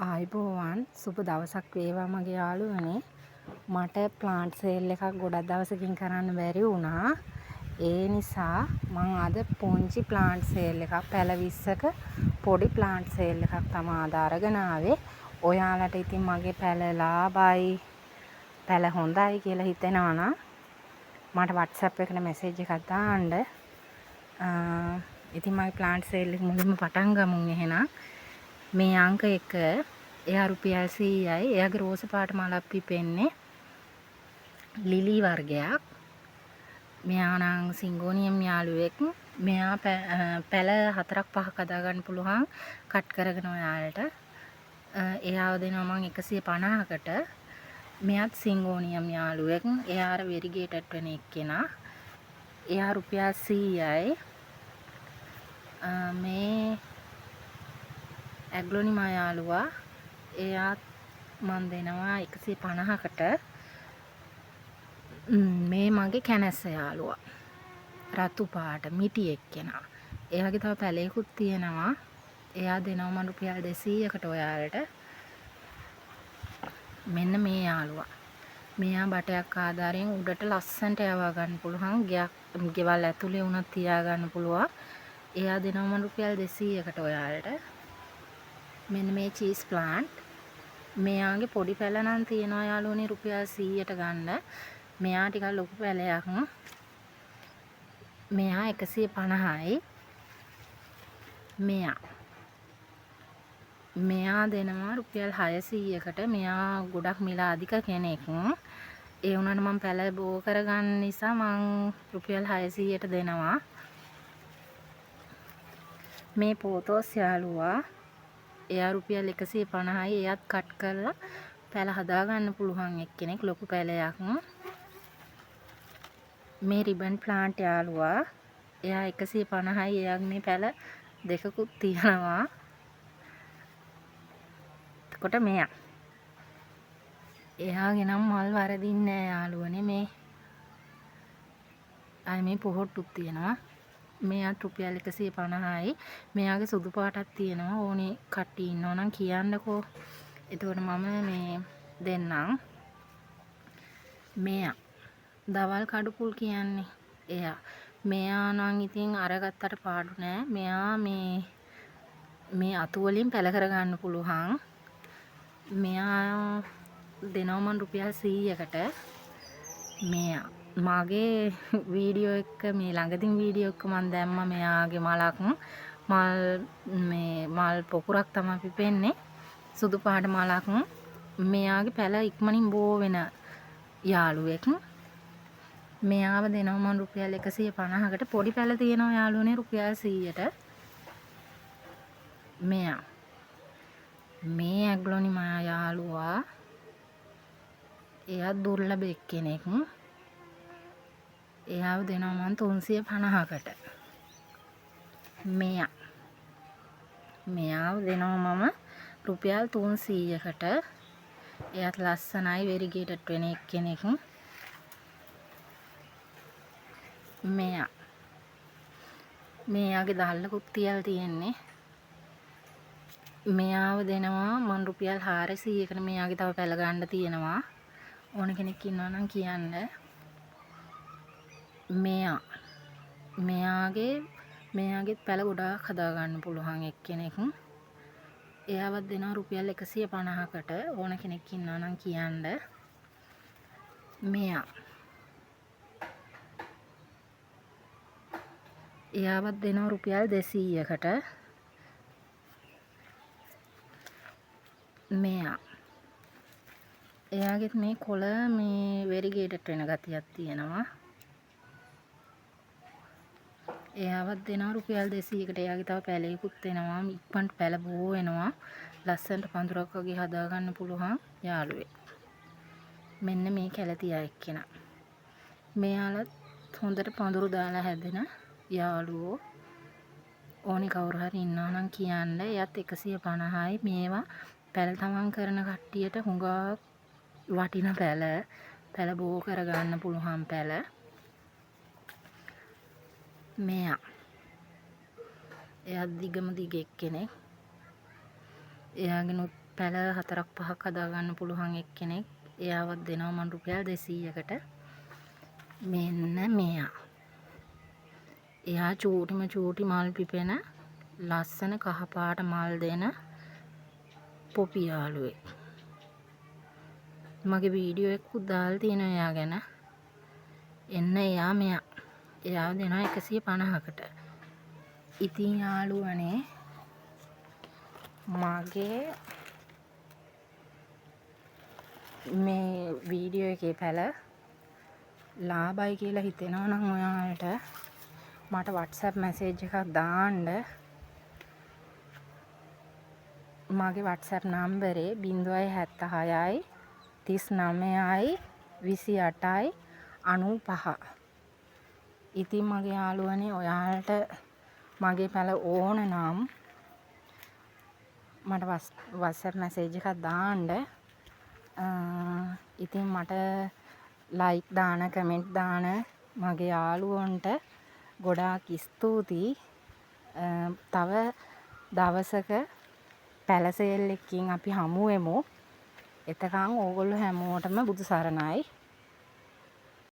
ආයිබෝවන් සුබ දවසක් වේවා මගේ යාළුවනේ. මට ප්ලාන්ට් සේල් එකක් ගොඩක් දවසකින් කරන්න බැරි වුණා. ඒ නිසා මම අද පුංචි ප්ලාන්ට් සේල් එකක් පැල 20ක පොඩි ප්ලාන්ට් සේල් එකක් තමයි අද අරගෙන ආවේ. ඔයාලට ඉතින් මගේ පැල ලාභයි පැල හොඳයි කියලා හිතෙනවා නම් මට WhatsApp එකට මැසේජ් එකක් දාන්න. ඉතින් මගේ ප්ලාන්ට් සේල් එක මුලින්ම පටන් ගමු එහෙනම්. මේ අංක 1 එයා රුපියල් 100යි. එයාගේ රෝස පාට මලක් පිපෙන්නේ ලිලි වර්ගයක්. මෙයා නම් සිංගෝනියම් යාළුවෙක්. මෙයා පැල 4ක් 5ක් හදා ගන්න පුළුවන් කට් කරගෙන ඔයාලට. එයාව දෙනවා මම 150කට. මෙයාත් සිංගෝනියම් යාළුවෙක්. එයා අර වෙරිගේටඩ් වෙන එක්කෙනා. එයා රුපියල් 100යි. මේ ඇග්ලොනිමා යාළුවා එයාත් මන් දෙනවා 150කට. මේ මගේ කැනැස්ස යාළුවා රතු පාට මිටි එක්කෙනා. එයාගේ තව පැලයකුත් තියෙනවා. එයා දෙනවා මන් රුපියල් 200කට ඔයාලට. මෙන්න මේ යාළුවා. මෙයා බටයක් ආධාරයෙන් උඩට ලස්සනට යවා ගන්න පුළුවන්. ගෙවල් ඇතුලේ උනත් තියා ගන්න පුළුවන්. එයා දෙනවා මන් රුපියල් 200කට ඔයාලට. මෙන්න මේ චීස් ප්ලාන්ට්. මෙයාගේ පොඩි පැල නම් තියනවා යාළුවනේ රුපියල් 100ට ගන්න. මෙයා ටිකක් ලොකු පැලයක්. මෙයා 150යි. මෙයා දෙනවා රුපියල් 600කට. මෙයා ගොඩක් මිල අධික කෙනෙක්. ඒ වුණාට මම පැල බෝ කරගන්න නිසා මම රුපියල් 600ට දෙනවා. මේ පෝතෝස් යාළුවා එයා රුපියල් 150යි. එයාත් කට් කරලා පැල හදා ගන්න පුළුවන් එක්කෙනෙක්. ලොකු පැලයක්. මේ රිබන් ප්ලාන්ට් යාළුවා එයා 150යි. එයාගේ මේ පැල දෙකකුත් තියෙනවා. එතකොට එයාගේ නම් මල් වරදින්නේ නැහැ යාළුවනේ. මේ පොහොට්ටුත් තියෙනවා. මෙයාට රුපියල් 150යි. මෙයාගේ සුදු පාටක් තියෙනවා. ඕනේ කට්ටිය ඉන්නෝ නම් කියන්නකෝ. එතකොට මම මේ දෙන්නම්. මෙයා දවල් කඩුපුල් කියන්නේ එයා. මෙයා නම් ඉතින් අරගත්තට පාඩු නෑ. මෙයා මේ අතු වලින් පැල කරගන්න පුළුවන්. මෙයා දෙනවා මන් රුපියල් 100කට. මෙයා මගේ වීඩියෝ එක මේ ළඟදින් වීඩියෝ එක මම දැම්මා. මෙයාගේ මලක් මල් පොකුරක් තමයි පිපෙන්නේ. සුදු පාට මලක්. මෙයාගේ පැල ඉක්මනින් බෝ වෙන යාළුවෙක්. මෙයාව දෙනවා මම රුපියල් 150කට. පොඩි පැල තියෙනවා යාළුවනේ රුපියල් 100ට. මේ ඇග්ලොනිමා යාළුවා එයා දුර්ලභ එක්කෙනෙක්. එයාව දෙනවා මම 350කට. මෙයාව දෙනවා මම රුපියල් 300කට. එයාත් ලස්සනයි වෙරිගේටඩ් වෙන එක්කෙනෙක්. මෙයාගේ දහල්ලකුත් තියලා තියෙන්නේ. මෙයාව දෙනවා මන් රුපියල් 400කට. මෙයාගේ තව පැල ගන්න තියෙනවා. ඕන කෙනෙක් ඉන්නවා නම් කියන්න. මෙයාගේ පැල ගොඩාක් හදා ගන්න පුළුවන් එක්කෙනෙක්. එයාවත් දෙනවා රුපියල් 150කට. ඕන කෙනෙක් ඉන්නවා නම් කියන්න. එයාවත් දෙනවා රුපියල් 200කට. එයාගෙත් මේ කොළ මේ වෙරිගේටඩ් වෙන ගතියක් තියෙනවා. එයාවත් දෙනවා රුපියල් 200කට. එයාගේ තව පැලයකුත් එනවා. ඉක්මනට පැල බෝ වෙනවා. ලස්සනට පඳුරක් වගේ හදා ගන්න පුළුවන් යාළුවෙක්. මෙන්න මේ කැලතියා එක්කෙනා. මෙයාලත් හොඳට පඳුරු දාලා හැදෙන යාළුවෝ. ඕනි කවුරු හරි ඉන්නවා නම් කියන්න. එයත් 150යි. මේවා පැල තමන් කරන කට්ටියට හුඟක් වටින පැල බෝ කරගන්න පුළුවන් පැල. එයා දිගම දිග එක්කෙනෙක්. එයාගෙනුත් පැල 4-5ක් හදාගන්න පුළුවන් එක්කෙනෙක් එයාවත් දෙනවා මං රුපියල් 200කට. මෙන්න මෙයා. එයා චූටි මල් පිපෙන ලස්සන කහපාට මල් දෙන පොපි යාළුවෙක්. මගේ වීඩියෝ එකකුත් දාලා තියෙනවා එයා ගැන. එන්න එයා මෙයා. එයාව දෙනවා 150කට. ඉතින් යාළුවනේ මගේ මේ වීඩියෝ එකේ පැල ලාභයි කියලා හිතෙනවා නම් ඔයාලට මට WhatsApp මැසේජ් එකක් දාන්න. මගේ WhatsApp නම්බරේ 076යි 39යි 28යි 95. ඉතින් මගේ යාළුවනේ ඔයාලට මගේ පැල ඕන නම් මට WhatsApp මැසේජ් එකක් දාන්න. ඉතින් මට ලයික් දාන කමෙන්ට් දාන මගේ යාළුවන්ට ගොඩාක් ස්තුතියි. තව දවසක පැල සේල් එකකින් අපි හමු වෙමු. එතකන් ඕගොල්ලෝ හැමෝටම බුදු සරණයි.